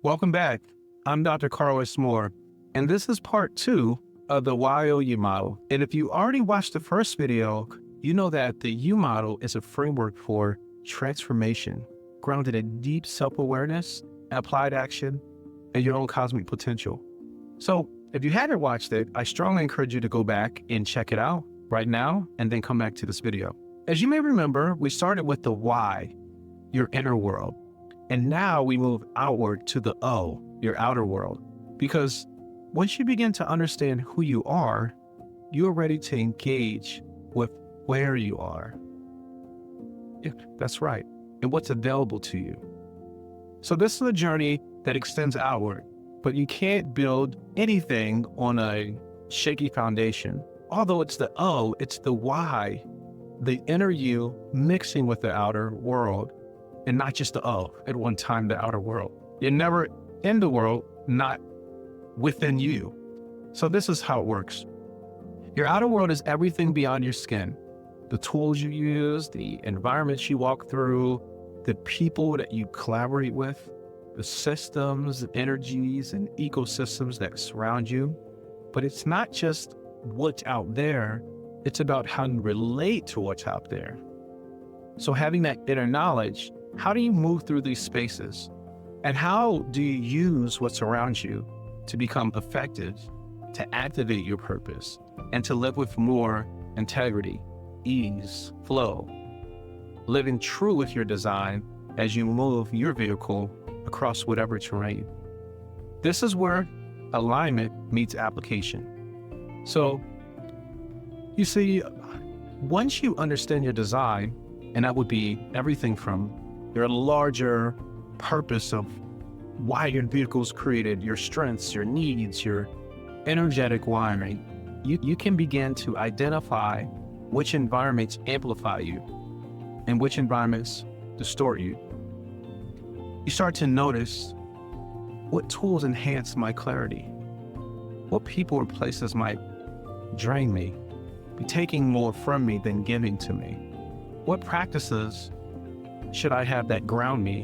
Welcome back. I'm Dr. Carl S. Moore, and this is part 2 of the YOU model. And if you already watched the first video, you know that the U model is a framework for transformation, grounded in deep self-awareness, applied action, and your own cosmic potential. So if you haven't watched it, I strongly encourage you to go back and check it out right now, and then come back to this video. As you may remember, we started with the Y, your inner world. And now we move outward to the O, your outer world. Because once you begin to understand who you are ready to engage with where you are. Yeah, that's right. And what's available to you. So this is a journey that extends outward, but you can't build anything on a shaky foundation. Although it's the O, it's the Y, the inner you mixing with the outer world. And not just the O, at one time, the outer world. You're never in the world, not within you. So this is how it works. Your outer world is everything beyond your skin. The tools you use, the environments you walk through, the people that you collaborate with, the systems, energies, and ecosystems that surround you. But it's not just what's out there, it's about how you relate to what's out there. So having that inner knowledge, how do you move through these spaces? And how do you use what's around you to become effective, to activate your purpose, and to live with more integrity, ease, flow, living true with your design as you move your vehicle across whatever terrain? This is where alignment meets application. So, you see, once you understand your design, and that would be everything from your larger purpose of why your vehicle is created, your strengths, your needs, your energetic wiring, you can begin to identify which environments amplify you and which environments distort you. You start to notice what tools enhance my clarity, what people or places might drain me, be taking more from me than giving to me. What practices should I have that ground me?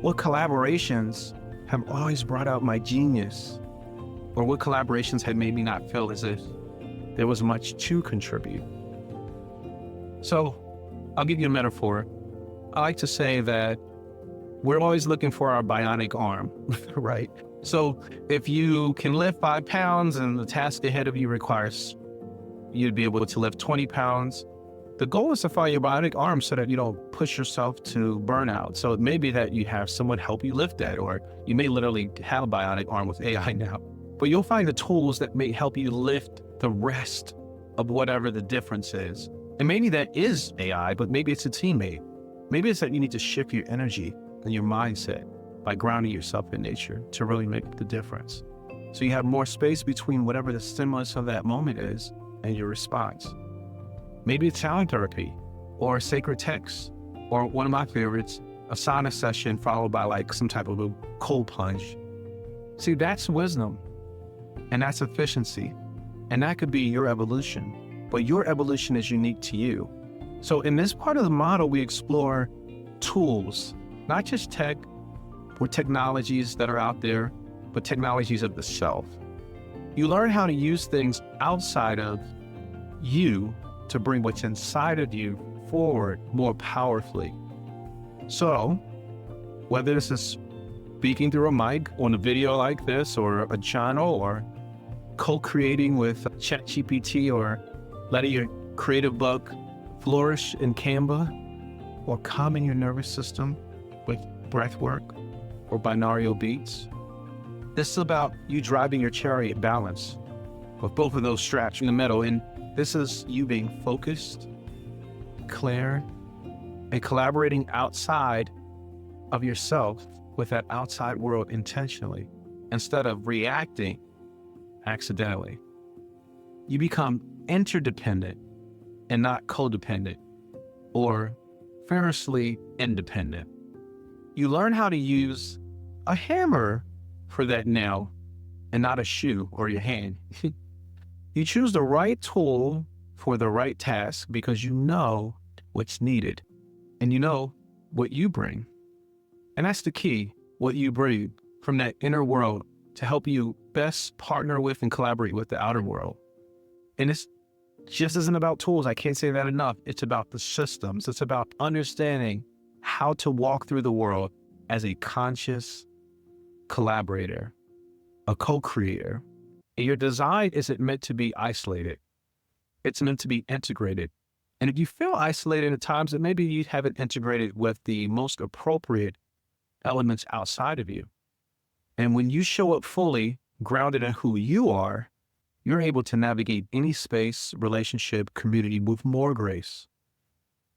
What collaborations have always brought out my genius? Or what collaborations have made me not feel as if there was much to contribute? So I'll give you a metaphor. I like to say that we're always looking for our bionic arm, right? So if you can lift 5 pounds and the task ahead of you requires you'd be able to lift 20 pounds, the goal is to find your bionic arm so that you don't push yourself to burnout. So it may be that you have someone help you lift that, or you may literally have a bionic arm with AI now. But you'll find the tools that may help you lift the rest of whatever the difference is. And maybe that is AI, but maybe it's a teammate. Maybe it's that you need to shift your energy and your mindset by grounding yourself in nature to really make the difference. So you have more space between whatever the stimulus of that moment is and your response. Maybe it's sound therapy or sacred text, or one of my favorites, a sauna session followed by like some type of a cold plunge. See, that's wisdom and that's efficiency. And that could be your evolution, but your evolution is unique to you. So in this part of the model, we explore tools, not just tech or technologies that are out there, but technologies of the self. You learn how to use things outside of you to bring what's inside of you forward more powerfully. So, whether this is speaking through a mic on a video like this, or a channel, or co-creating with ChatGPT, or letting your creative bug flourish in Canva, or calming your nervous system with breathwork or binaural beats, this is about you driving your chariot balance with both of those straps in the middle. And this is you being focused, clear, and collaborating outside of yourself with that outside world intentionally, instead of reacting accidentally. You become interdependent and not codependent, or fiercely independent. You learn how to use a hammer for that nail and not a shoe or your hand. You choose the right tool for the right task because you know what's needed and you know what you bring. And that's the key. what you bring from that inner world to help you best partner with and collaborate with the outer world. And it's just isn't about tools. I can't say that enough. It's about the systems. It's about understanding how to walk through the world as a conscious collaborator, a co-creator. And your design isn't meant to be isolated. It's meant to be integrated. And if you feel isolated at times, then maybe you haven't integrated with the most appropriate elements outside of you. And when you show up fully grounded in who you are, you're able to navigate any space, relationship, community with more grace,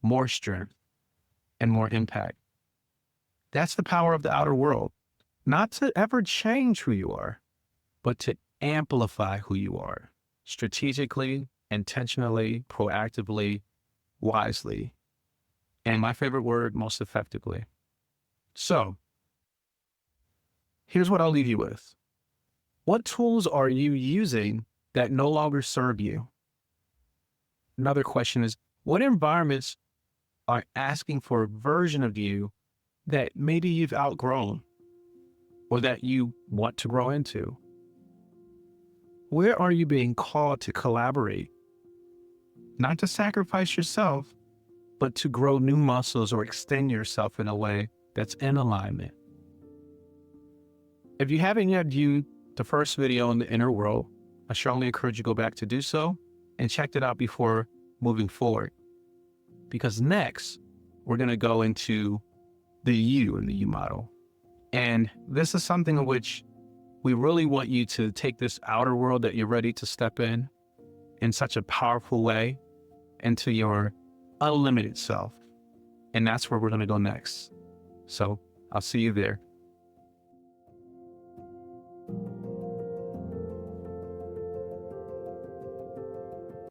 more strength, and more impact. That's the power of the outer world. Not to ever change who you are, but to amplify who you are strategically, intentionally, proactively, wisely, and my favorite word, most effectively. So, here's what I'll leave you with. What tools are you using that no longer serve you? Another question is, what environments are asking for a version of you that maybe you've outgrown or that you want to grow into? Where are you being called to collaborate? Not to sacrifice yourself, but to grow new muscles or extend yourself in a way that's in alignment. If you haven't yet viewed the first video in the inner world, I strongly encourage you to go back to do so and check it out before moving forward. Because next, we're going to go into the you and the you model. And this is something in which we really want you to take this outer world that you're ready to step in such a powerful way into your unlimited self. And that's where we're going to go next. So I'll see you there.